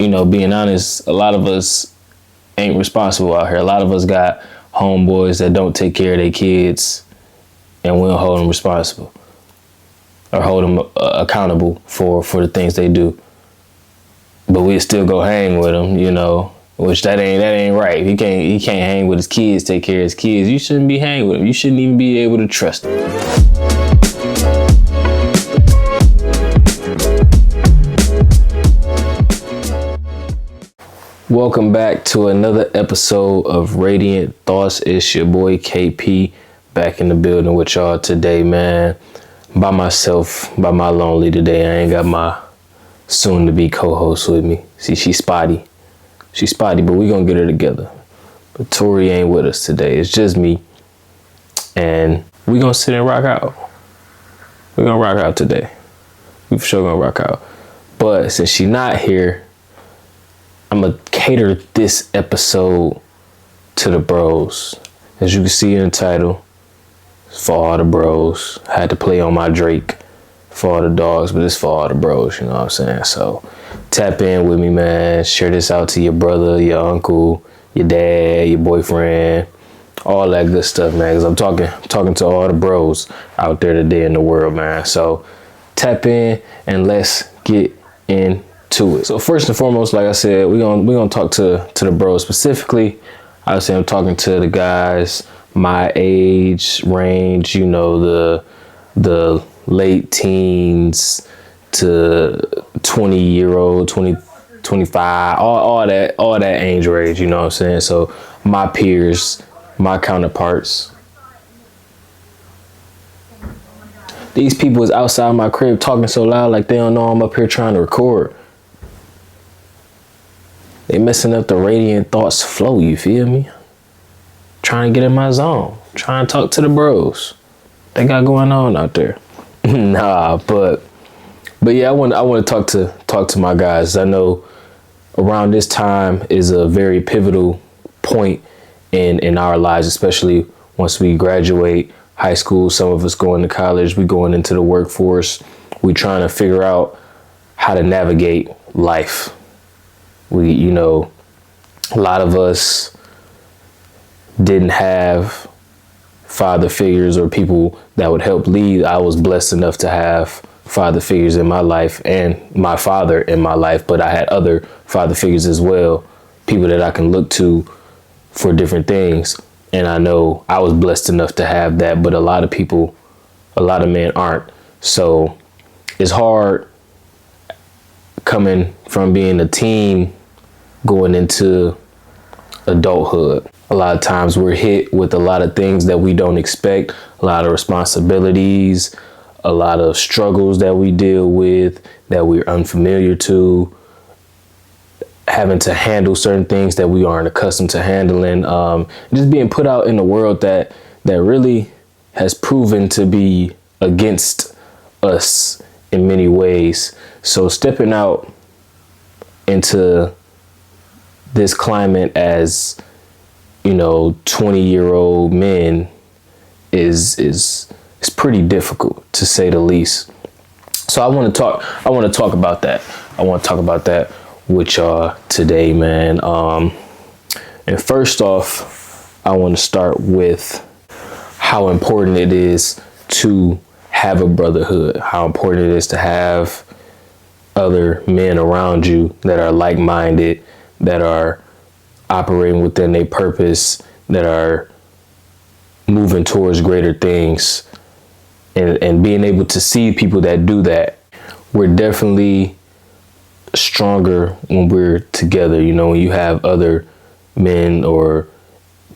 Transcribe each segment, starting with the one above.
being honest, a lot of us ain't responsible out here. A lot of us got homeboys that don't take care of their kids, and we don't hold them responsible or hold them accountable for the things they do. But we still go hang with them, which that ain't right. He can't hang with his kids, take care of his kids. You shouldn't be hanging with them. You shouldn't even be able to trust them. Welcome back to another episode of Radiant Thoughts. It's your boy KP back in the building with y'all today, man. By myself, by my lonely today. I ain't got my soon-to-be co-host with me. See, she's spotty. But we gonna get her together. But Tori ain't with us today. It's just me. And we gonna sit and rock out. We're gonna rock out today. We for sure gonna rock out. But since she not here, I'm gonna cater this episode to the bros. As you can see in the title, it's for all the bros. I had to play on my Drake for all the dogs, but it's for all the bros, you know what I'm saying? So tap in with me, man. Share this out to your brother, your uncle, your dad, your boyfriend, all that good stuff, man. Because I'm talking to all the bros out there today in the world, man. So tap in and let's get into it. So first and foremost, like I said, we're gonna talk to the bros specifically. I would say I'm talking to the guys my age range, the late teens to 20-year-old, 25, all that age range, you know what I'm saying? So my peers, my counterparts. These people is outside my crib talking so loud like they don't know I'm up here trying to record. They messing up the Radiant Thoughts flow, you feel me? Trying to get in my zone. Trying to talk to the bros. They got going on out there. Nah, but yeah, I want to talk to my guys. I know around this time is a very pivotal point in our lives, especially once we graduate high school. Some of us going to college, we going into the workforce. We trying to figure out how to navigate life. A lot of us didn't have father figures or people that would help lead. I was blessed enough to have father figures in my life and my father in my life, but I had other father figures as well, people that I can look to for different things. And I know I was blessed enough to have that, but a lot of men aren't. So it's hard coming from being a teen going into adulthood. A lot of times we're hit with a lot of things that we don't expect, a lot of responsibilities, a lot of struggles that we deal with that we're unfamiliar to, having to handle certain things that we aren't accustomed to handling, just being put out in the world that really has proven to be against us in many ways. So stepping out into this climate as 20-year-old men is pretty difficult, to say the least. So I want to talk about that. I want to talk about that with y'all today, man. And first off, I want to start with how important it is to have a brotherhood, how important it is to have other men around you that are like-minded, that are operating within their purpose, that are moving towards greater things, and being able to see people that do that. We're definitely stronger when we're together. When you have other men or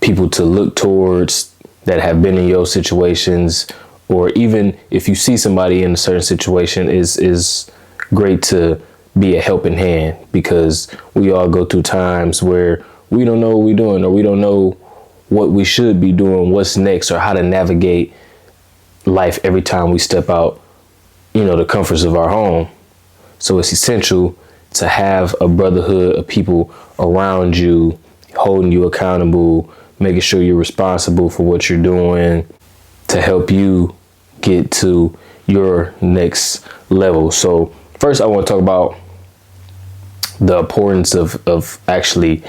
people to look towards that have been in your situations, or even if you see somebody in a certain situation, is great to be a helping hand, because we all go through times where we don't know what we're doing, or we don't know what we should be doing, what's next, or how to navigate life every time we step out, the comforts of our home. So it's essential to have a brotherhood of people around you, holding you accountable, making sure you're responsible for what you're doing, to help you get to your next level. So first I want to talk about the importance of actually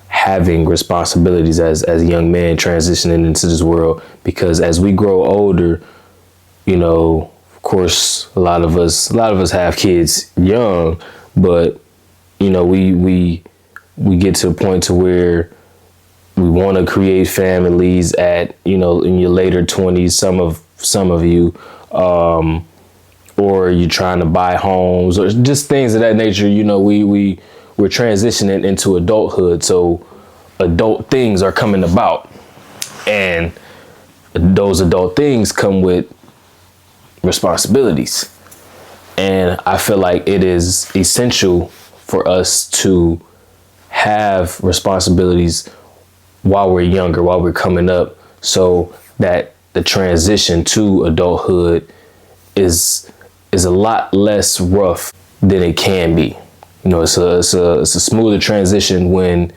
having responsibilities as a young man transitioning into this world, because as we grow older, you know, of course, a lot of us have kids young, but you know, we get to a point to where we want to create families at, you know, in your later 20s, some of you, or you're trying to buy homes or just things of that nature. You know, we're transitioning into adulthood, so adult things are coming about, and those adult things come with responsibilities. And I feel like it is essential for us to have responsibilities while we're younger, while we're coming up, so that the transition to adulthood is a lot less rough than it can be. You know, it's a smoother transition when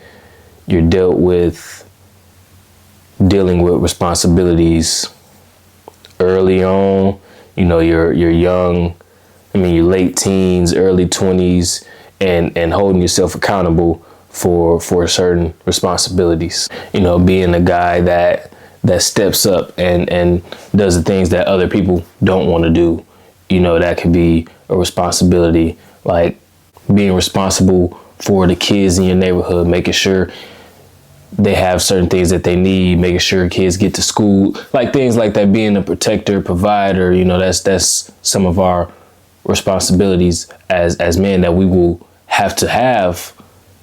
you're dealing with responsibilities early on. You know, you're young. I mean, you're late teens, early 20s, and holding yourself accountable for certain responsibilities. You know, being a guy that steps up and does the things that other people don't want to do. You know, that could be a responsibility, like being responsible for the kids in your neighborhood, making sure they have certain things that they need, making sure kids get to school, like things like that, being a protector, provider. You know, that's some of our responsibilities as men that we will have to have,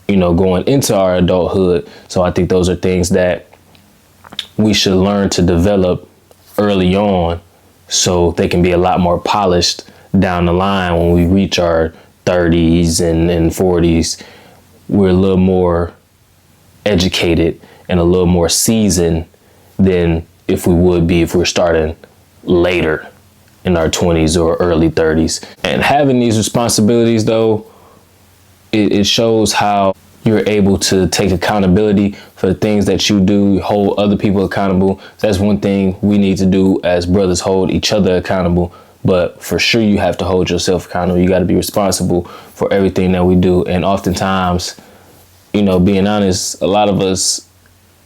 you know, going into our adulthood. So I think those are things that we should learn to develop early on, so they can be a lot more polished down the line when we reach our 30s and 40s. We're a little more educated and a little more seasoned than if we would be if we're starting later in our 20s or early 30s. And having these responsibilities, though, it shows how you're able to take accountability for the things that you do, hold other people accountable. That's one thing we need to do as brothers, hold each other accountable. But for sure, you have to hold yourself accountable. You got to be responsible for everything that we do. And oftentimes, you know, being honest, a lot of us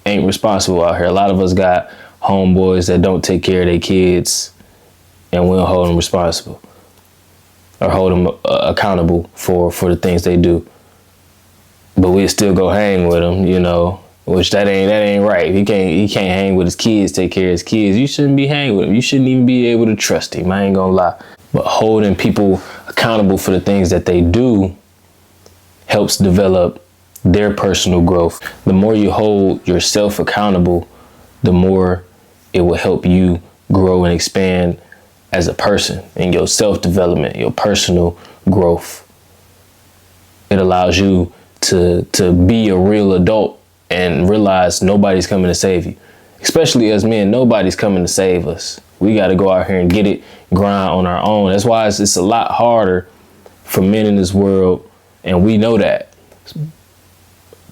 ain't responsible out here. A lot of us got homeboys that don't take care of their kids, and we don't hold them responsible or hold them accountable for the things they do. But we still go hang with him, you know, which that ain't right. He can't hang with his kids, take care of his kids. You shouldn't be hanging with him. You shouldn't even be able to trust him. I ain't gonna lie. But holding people accountable for the things that they do helps develop their personal growth. The more you hold yourself accountable, the more it will help you grow and expand as a person in your self-development, your personal growth. It allows you to be a real adult and realize nobody's coming to save you. Especially as men, nobody's coming to save us. We got to go out here and get it, grind on our own. That's why it's a lot harder for men in this world, and we know that.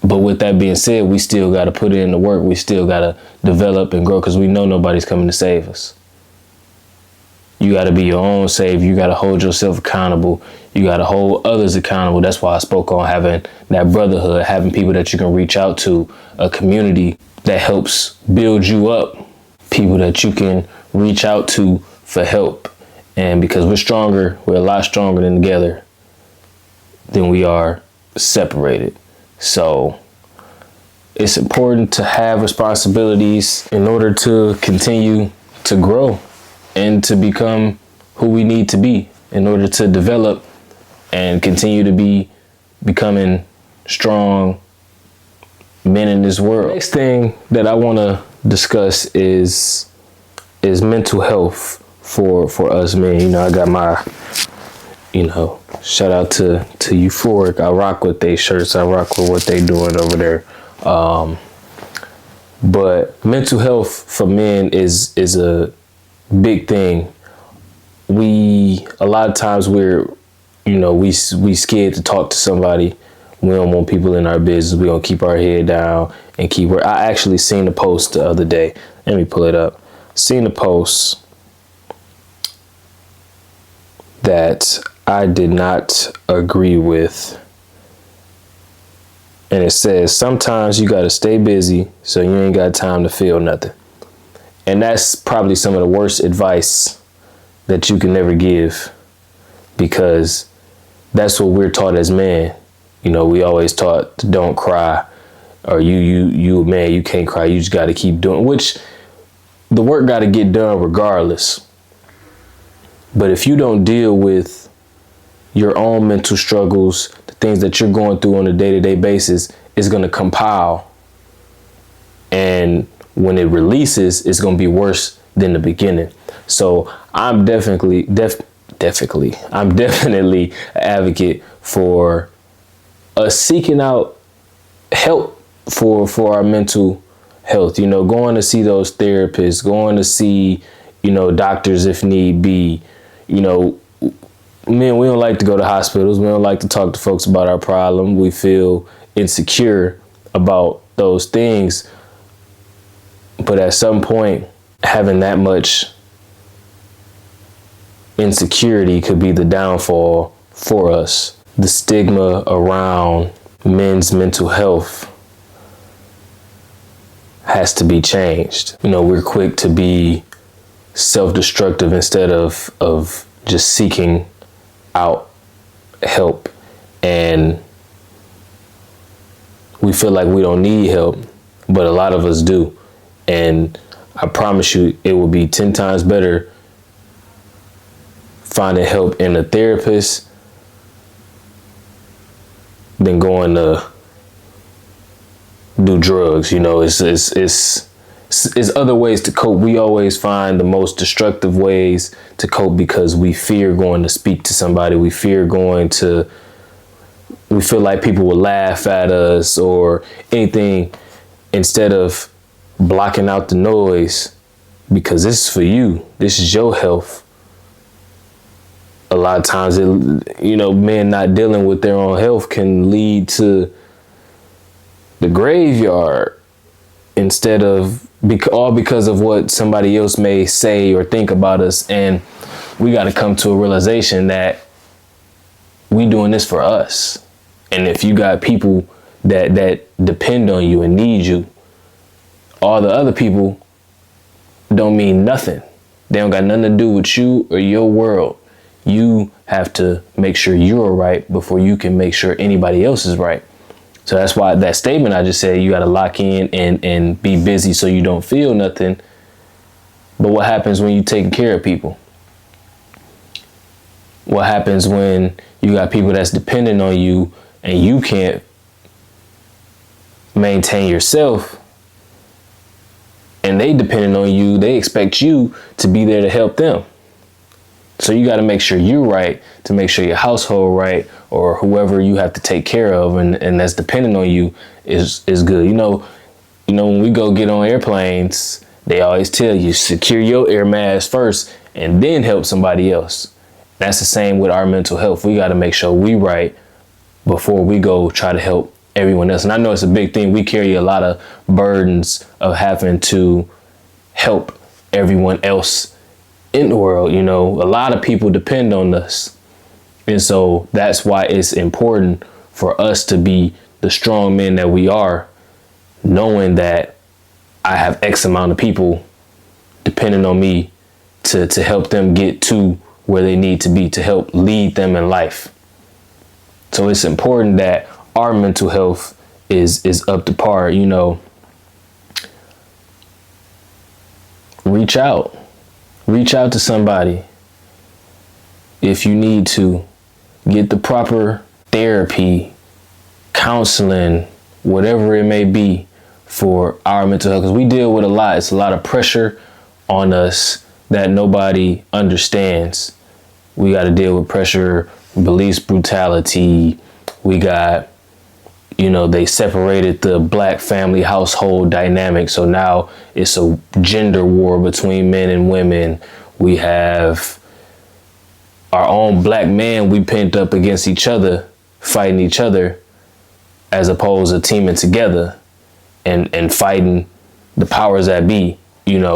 But with that being said, we still got to put in the work. We still got to develop and grow, because we know nobody's coming to save us. You got to be your own savior. You got to hold yourself accountable. You got to hold others accountable. That's why I spoke on having that brotherhood, having people that you can reach out to, a community that helps build you up, people that you can reach out to for help. And because we're stronger, we're a lot stronger together than we are separated. So it's important to have responsibilities in order to continue to grow and to become who we need to be in order to develop and continue to be becoming strong men in this world. Next thing that I want to discuss is mental health for us men. You know, I got my, you know, shout out to Euphoric. I rock with their shirts. I rock with what they doing over there. But mental health for men is a big thing. A lot of times we scared to talk to somebody. We don't want people in our business. We don't keep our head down and keep work. I actually seen a post the other day. Let me pull it up. Seen a post that I did not agree with. And it says, sometimes you got to stay busy so you ain't got time to feel nothing. And that's probably some of the worst advice that you can never give, because that's what we're taught as men. You know, we always taught to don't cry, or you man, you can't cry. You just got to keep doing, which the work got to get done regardless. But if you don't deal with your own mental struggles, the things that you're going through on a day-to-day basis, it's going to compile. And when it releases, it's going to be worse than the beginning. So I'm definitely an advocate for us seeking out help for our mental health. You know, going to see those therapists, going to see, you know, doctors if need be. You know, men, we don't like to go to hospitals. We don't like to talk to folks about our problem. We feel insecure about those things. But at some point, having that much insecurity could be the downfall for us. The stigma around men's mental health has to be changed. You know, we're quick to be self-destructive instead of just seeking out help, and we feel like we don't need help, but a lot of us do. And I promise you, it will be 10 times better finding help in a therapist than going to do drugs. You know, it's other ways to cope. We always find the most destructive ways to cope because we fear going to speak to somebody. We feel like people will laugh at us or anything, instead of blocking out the noise, because this is for you. This is your health. A lot of times, men not dealing with their own health can lead to the graveyard, instead of all because of what somebody else may say or think about us. And we got to come to a realization that we doing this for us. And if you got people that depend on you and need you, all the other people don't mean nothing. They don't got nothing to do with you or your world. You have to make sure you're right before you can make sure anybody else is right. So that's why that statement I just said, you got to lock in and be busy so you don't feel nothing. But what happens when you taking care of people? What happens when you got people that's dependent on you and you can't maintain yourself, and they depending on you? They expect you to be there to help them. So you got to make sure you're right, to make sure your household right, or whoever you have to take care of and that's dependent on you is good. You know, when we go get on airplanes, they always tell you secure your air mask first and then help somebody else. That's the same with our mental health. We got to make sure we right before we go try to help everyone else. And I know it's a big thing. We carry a lot of burdens of having to help everyone else in the world. You know, a lot of people depend on us. And so that's why it's important for us to be the strong men that we are, knowing that I have X amount of people depending on me to help them get to where they need to be, to help lead them in life. So it's important that our mental health is up to par. You know, reach out to somebody if you need to. Get the proper therapy, counseling, whatever it may be for our mental health, because we deal with a lot. It's a lot of pressure on us that nobody understands. We got to deal with pressure, police brutality. We got, they separated the black family household dynamic. So now it's a gender war between men and women. We have our own black man, we pent up against each other, fighting each other, as opposed to teaming together and fighting the powers that be,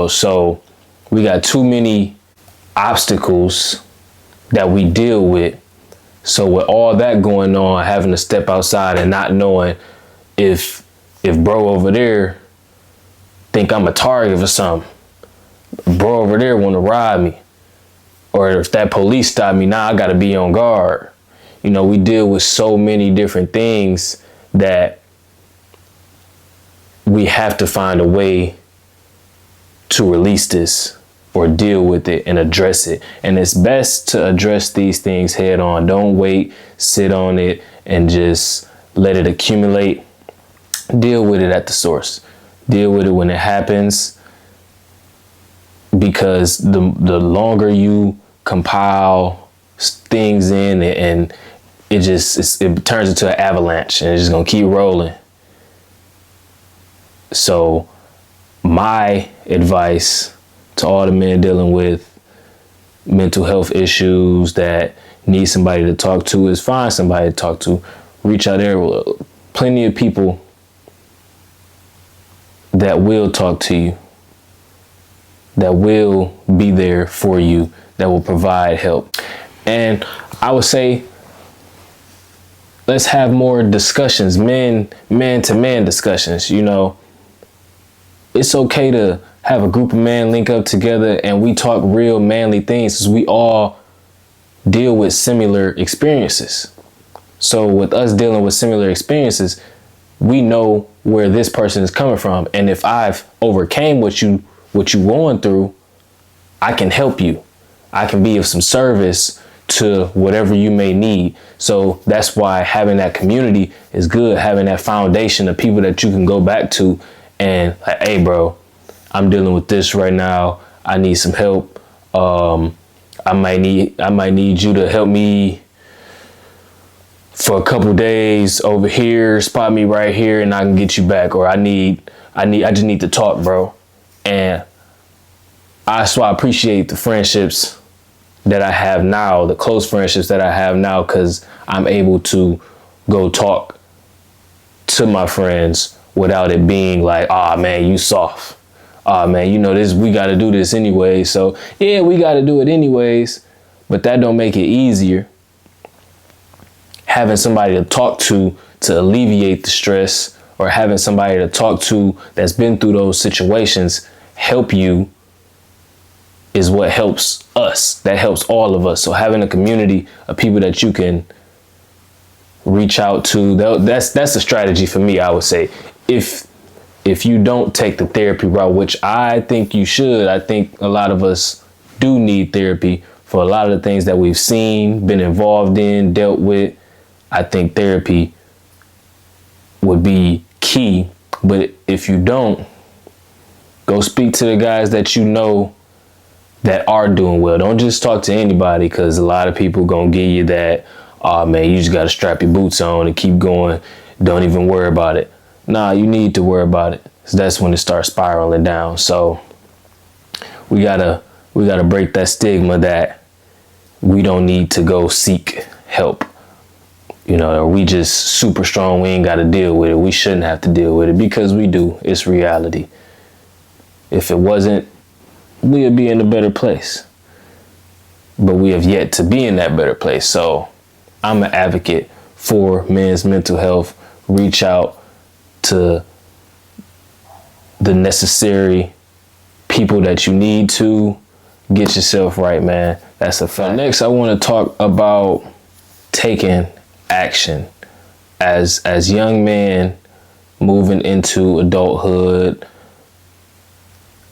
So we got too many obstacles that we deal with. So with all that going on, having to step outside and not knowing if bro over there think I'm a target for something, bro over there want to rob me, or if that police stop me, now I got to be on guard. You know, we deal with so many different things that we have to find a way to release this or deal with it and address it. And it's best to address these things head on. Don't wait, sit on it, and just let it accumulate. Deal with it at the source. Deal with it when it happens, because the longer you compile things in, and it turns into an avalanche, and it's just gonna keep rolling. So my advice to all the men dealing with mental health issues that need somebody to talk to is find somebody to talk to. Reach out there. Plenty of people that will talk to you, that will be there for you, that will provide help. And I would say, let's have more discussions, men to man discussions. You know, it's okay to have a group of men link up together and we talk real manly things, because we all deal with similar experiences. So with us dealing with similar experiences, we know where this person is coming from. And if I've overcame what you going through, I can help you. I can be of some service to whatever you may need. So that's why having that community is good. Having that foundation of people that you can go back to and like, hey bro, I'm dealing with this right now. I need some help. I might need you to help me for a couple days over here, spot me right here, and I can get you back. Or I just need to talk, bro. And so I appreciate the friendships that I have now, the close friendships that I have now, because I'm able to go talk to my friends without it being like, ah, man, you soft. Ah, man, you know this, we got to do this anyway. So yeah, we got to do it anyways, but that don't make it easier. Having somebody to talk to alleviate the stress, or having somebody to talk to that's been through those situations help you, is what helps us. That helps all of us. So having a community of people that you can reach out to, that's a strategy for me, I would say. If you don't take the therapy route, which I think you should, I think a lot of us do need therapy for a lot of the things that we've seen, been involved in, dealt with. I think therapy would be key. But if you don't, go speak to the guys that you know that are doing well. Don't just talk to anybody, because a lot of people gonna give you that, oh man, you just gotta strap your boots on and keep going. Don't even worry about it. Nah, you need to worry about it. So that's when it starts spiraling down. So we gotta break that stigma that we don't need to go seek help. You know, or we just super strong, we ain't got to deal with it. We shouldn't have to deal with it, because we do. It's reality. If it wasn't, we would be in a better place. But we have yet to be in that better place. So I'm an advocate for men's mental health. Reach out to the necessary people that you need to get yourself right, man. That's a fact. Next, I want to talk about taking action as young men moving into adulthood.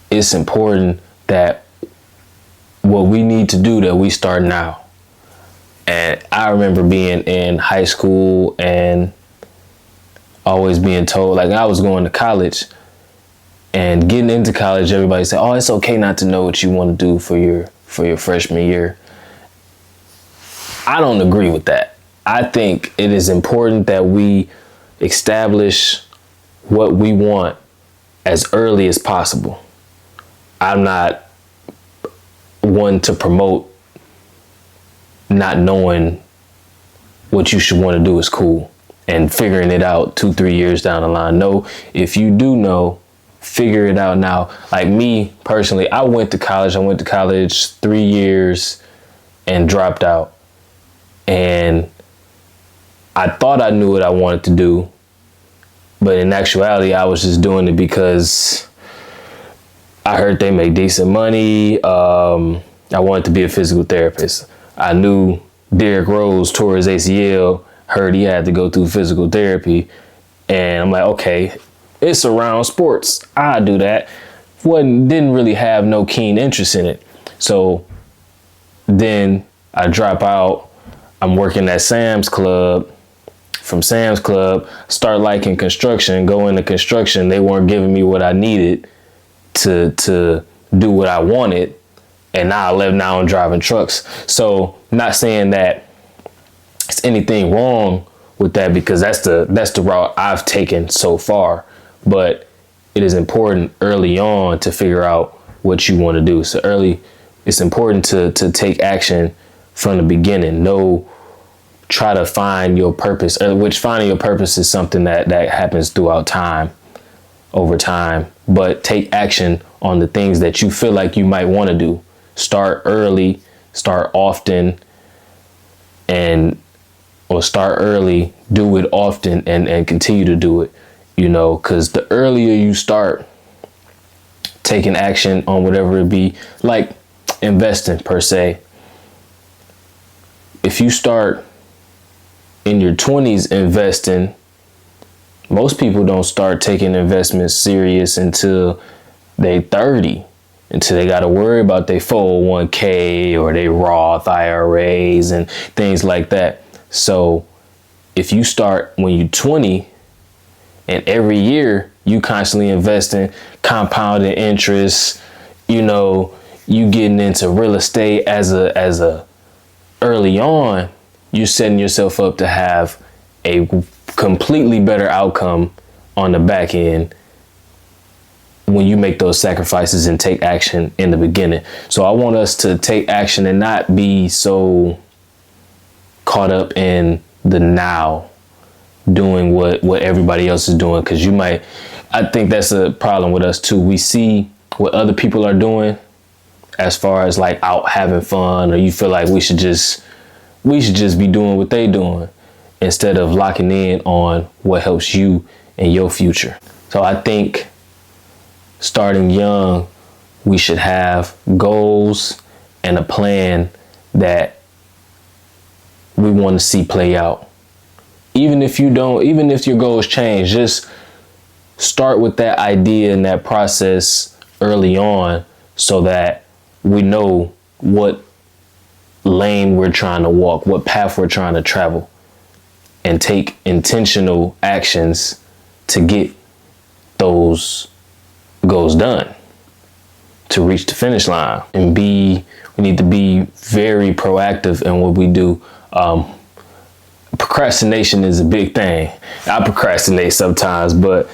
It's important that what we need to do, that we start now. And I remember being in high school and always being told, like I was going to college and getting into college, everybody said, oh, it's okay not to know what you want to do for your freshman year. I don't agree with that. I think it is important that we establish what we want as early as possible. I'm not one to promote not knowing what you should want to do is cool and figuring it out 2-3 years down the line. No, if you do know, figure it out now. Like me personally, I went to college 3 years and dropped out. And I thought I knew what I wanted to do. But in actuality, I was just doing it because I heard they make decent money. I wanted to be a physical therapist. I knew Derrick Rose tore his ACL, heard he had to go through physical therapy. And I'm like, okay, it's around sports. I'll do that. Didn't really have no keen interest in it. So then I drop out. I'm working at Sam's Club. From Sam's Club, start liking construction, go into construction. They weren't giving me what I needed to do what I wanted. And now I'm driving trucks. So not saying that it's anything wrong with that, because that's the route I've taken so far. But it is important early on to figure out what you want to do. So it's important to take action from the beginning. Try to find your purpose, which finding your purpose is something that happens throughout time, over time. But take action on the things that you feel like you might want to do. Start early, start often, start early, do it often, and continue to do it, because the earlier you start taking action on whatever it be, like investing per se. If you start in your 20s investing, most people don't start taking investments serious until they 30, until they got to worry about their 401k or their Roth IRAs and things like that. So if you start when you're 20 and every year you constantly investing, compounding interest, you getting into real estate as a early on, you're setting yourself up to have a completely better outcome on the back end when you make those sacrifices and take action in the beginning. So I want us to take action and not be so caught up in the now, doing what everybody else is doing. Because I think that's a problem with us too. We see what other people are doing as far as like out having fun, or you feel like we should just be doing what they doing instead of locking in on what helps you in your future. So I think starting young, we should have goals and a plan that we want to see play out. Even if your goals change, just start with that idea and that process early on so that we know what lane we're trying to walk, what path we're trying to travel, and take intentional actions to get those goals done, to reach the finish line. And we need to be very proactive in what we do. Procrastination is a big thing. I procrastinate sometimes, but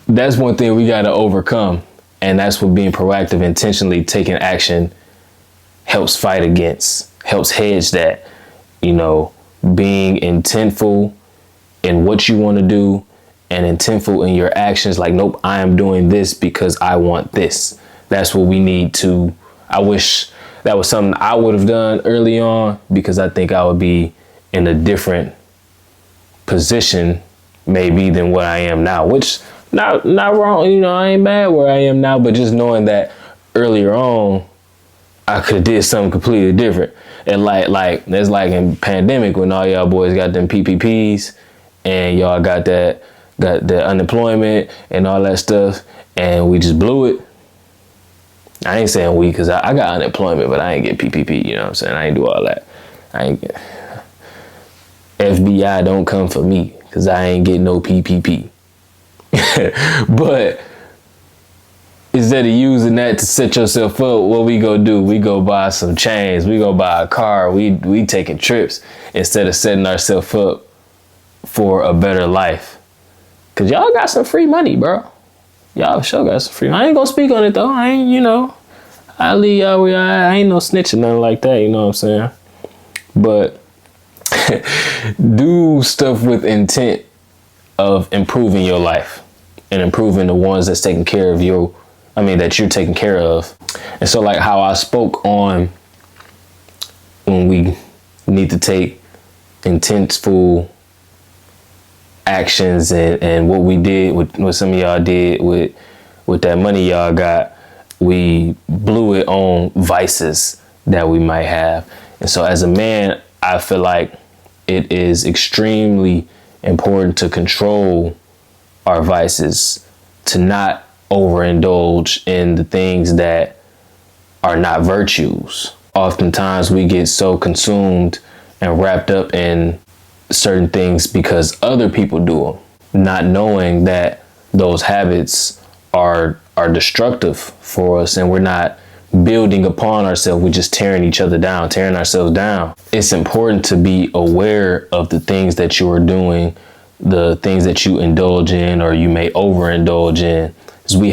that's one thing we got to overcome. And that's what being proactive, intentionally taking action helps fight against, helps hedge that, being intentful in what you want to do and intentful in your actions. Like, nope, I am doing this because I want this. That's what we need to. I wish that was something I would have done early on, because I think I would be in a different position maybe than what I am now, which not wrong. I ain't mad where I am now, but just knowing that earlier on, I could have did something completely different. And like that's like in pandemic when all y'all boys got them PPPs and y'all got the unemployment and all that stuff, and we just blew it. I ain't saying we, because I got unemployment, but I ain't get PPP. You know what I'm saying? I ain't do all that. FBI don't come for me, because I ain't get no PPP. But instead of using that to set yourself up, what we go do? We go buy some chains. We go buy a car. We taking trips instead of setting ourselves up for a better life. Because y'all got some free money, bro. Y'all sure got some free money. I ain't gonna speak on it, though. I ain't, I leave y'all where I ain't no snitching, nothing like that. You know what I'm saying? But do stuff with intent of improving your life and improving the ones that's taking care of you. That you're taking care of. And so, like how I spoke on when we need to take intentful actions and what we did with what some of y'all did with that money y'all got, we blew it on vices that we might have. And so as a man, I feel like it is extremely important to control our vices, to not overindulge in the things that are not virtues. Oftentimes we get so consumed and wrapped up in certain things because other people do them, not knowing that those habits are destructive for us, and we're not building upon ourselves. We're just tearing ourselves down. It's important to be aware of the things that you are doing, the things that you indulge in or you may overindulge in. Because we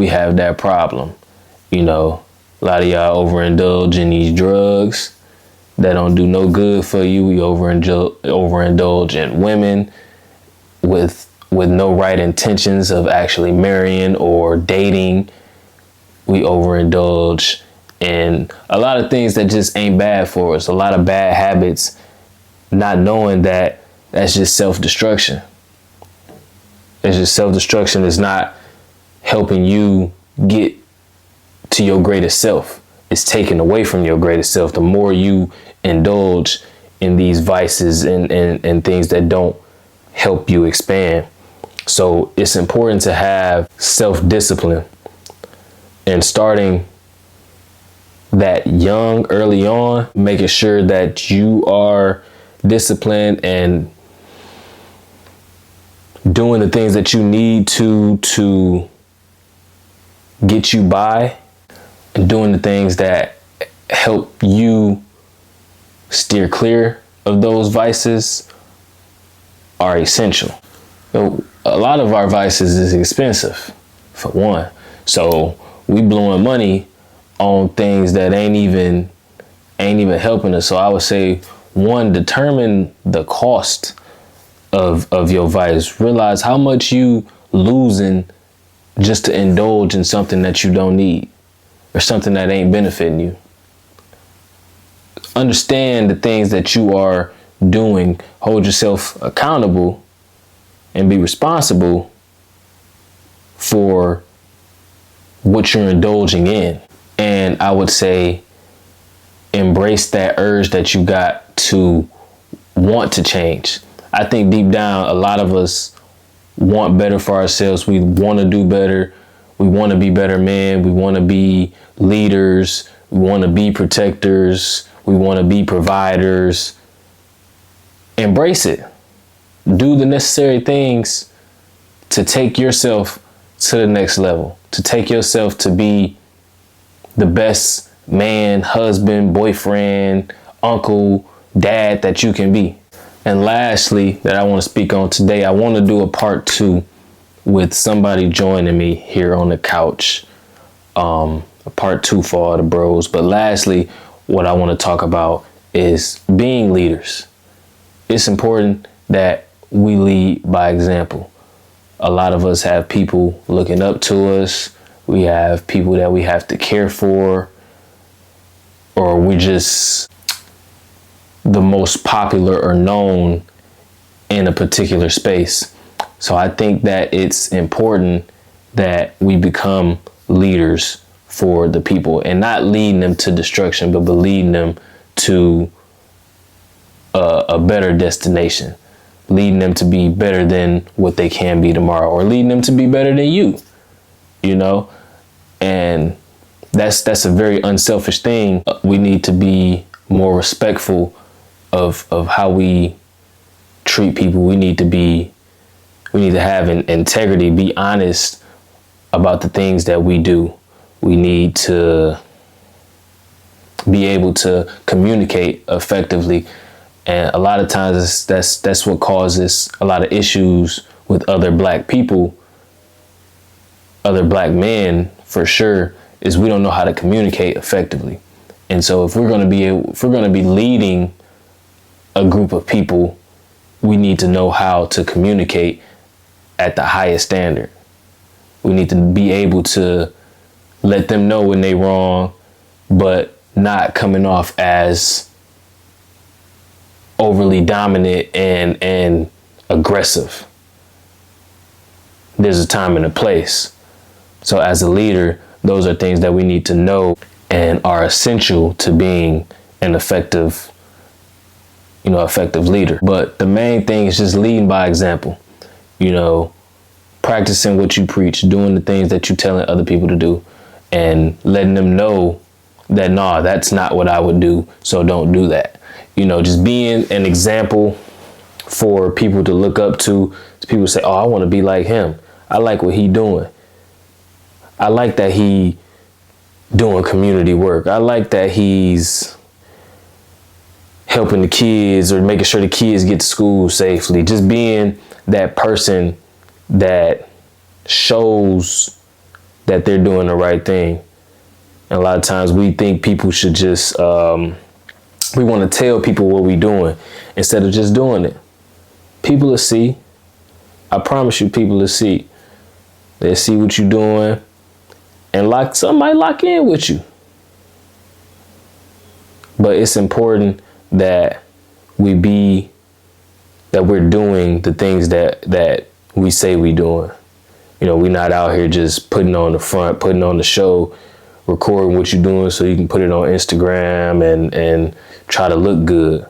have that problem. You know, a lot of y'all overindulge in these drugs that don't do no good for you. We overindulge in women with no right intentions of actually marrying or dating. We overindulge in a lot of things that just ain't bad for us. A lot of bad habits, not knowing that that's just self-destruction. It's just self-destruction. It's not helping you get to your greatest self. It's taken away from your greatest self. The more you indulge in these vices and things that don't help you expand. So it's important to have self-discipline, and starting that young, early on, making sure that you are disciplined and doing the things that you need to get you by, and doing the things that help you steer clear of those vices are essential. A lot of our vices is expensive, for one. So we blowing money on things that ain't even helping us. So I would say, one, determine the cost of your vice. Realize how much you losing just to indulge in something that you don't need or something that ain't benefiting you. Understand the things that you are doing. Hold yourself accountable and be responsible for what you're indulging in. And I would say, embrace that urge that you got to want to change. I think deep down, a lot of us want better for ourselves. We want to do better. We want to be better men. We want to be leaders. We want to be protectors. We want to be providers. Embrace it. Do the necessary things to take yourself to the next level, to take yourself to be the best man, husband, boyfriend, uncle, dad that you can be. And lastly, that I want to speak on today, I want to do a part 2 with somebody joining me here on the couch. A part 2 for all the bros. But lastly, what I want to talk about is being leaders. It's important that we lead by example. A lot of us have people looking up to us. We have people that we have to care for, or we're just the most popular or known in a particular space. So I think that it's important that we become leaders for the people, and not leading them to destruction, but leading them to a better destination, leading them to be better than what they can be tomorrow, or leading them to be better than you know, and that's a very unselfish thing. We need to be more respectful of how we treat people. We need to have an integrity, be honest about the things that we do. We need to be able to communicate effectively. And a lot of times that's what causes a lot of issues with other black people, other black men for sure, is we don't know how to communicate effectively. And so if we're going to be leading a group of people, we need to know how to communicate at the highest standard. We need to be able to let them know when they're wrong, but not coming off as overly dominant and aggressive. There's a time and a place. So as a leader, those are things that we need to know and are essential to being an effective leader. But the main thing is just leading by example, practicing what you preach, doing the things that you're telling other people to do, and letting them know that, nah, that's not what I would do, so don't do that. Just being an example for people to look up to. People say, oh, I want to be like him. I like what he doing. I like that he doing community work. I like that he's helping the kids or making sure the kids get to school safely. Just being that person that shows that they're doing the right thing. And a lot of times we think people should just, we want to tell people what we're doing instead of just doing it. People will see. I promise you, people will see. They'll see what you're doing and somebody lock in with you. But it's important that we're doing the things that we say we doing. We're not out here just putting on the front, putting on the show, recording what you're doing so you can put it on Instagram and try to look good.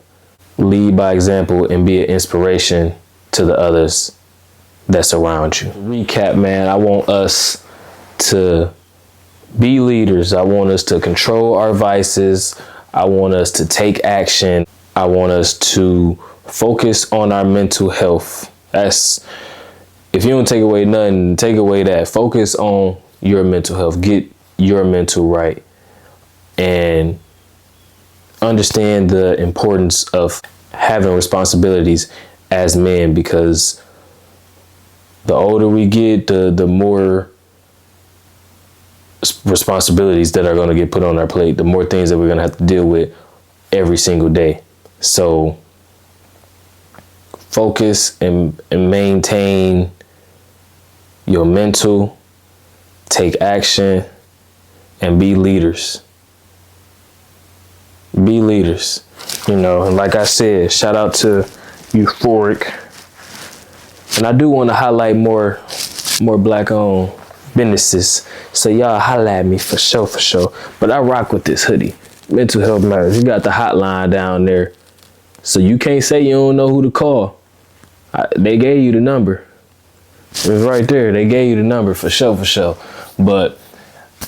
Lead by example and be an inspiration to the others that surround you. Recap, man, I want us to be leaders. I want us to control our vices. I want us to take action. I want us to focus on our mental health. If you don't take away nothing, take away that. Focus on your mental health. Get your mental right. And understand the importance of having responsibilities as men, because the older we get, the more responsibilities that are going to get put on our plate, the more things that we're going to have to deal with every single day. So focus and maintain your mental, take action, and be leaders. Be leaders. And like I said, shout out to Euphoric. And I do want to highlight more black-owned businesses. So y'all holla at me for sure. But I rock with this hoodie. Mental health matters. You got the hotline down there. So you can't say you don't know who to call. They gave you the number. It was right there. They gave you the number for sure. But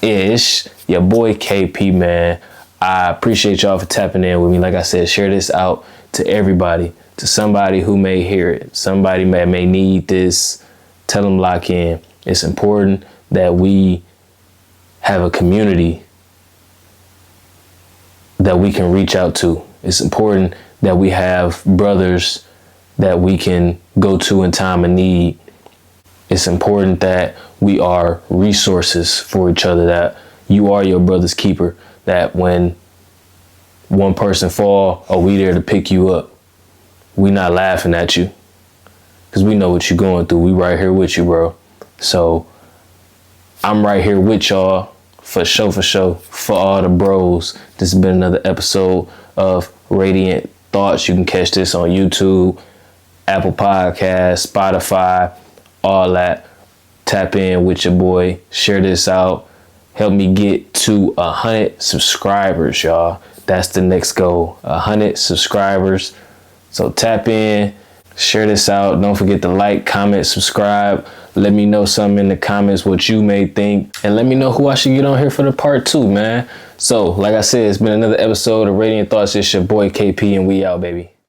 it's your boy KP, man. I appreciate y'all for tapping in with me. Like I said, share this out to everybody, to somebody who may hear it. Somebody may need this. Tell them lock in. It's important that we have a community that we can reach out to. It's important that we have brothers that we can go to in time of need. It's important that we are resources for each other, that you are your brother's keeper, that when one person fall, we there to pick you up. We not laughing at you because we know what you're going through. We right here with you, bro. So I'm right here with y'all for sure, for all the bros. This has been another episode of Radiant Thoughts. You can catch this on YouTube, Apple Podcasts, Spotify, all that. Tap in with your boy. Share this out. Help me get to 100 subscribers, y'all. That's the next goal, 100 subscribers. So tap in, share this out. Don't forget to like, comment, subscribe. Let me know something in the comments what you may think. And let me know who I should get on here for the part 2, man. So, like I said, it's been another episode of Radiant Thoughts. It's your boy KP, and we out, baby.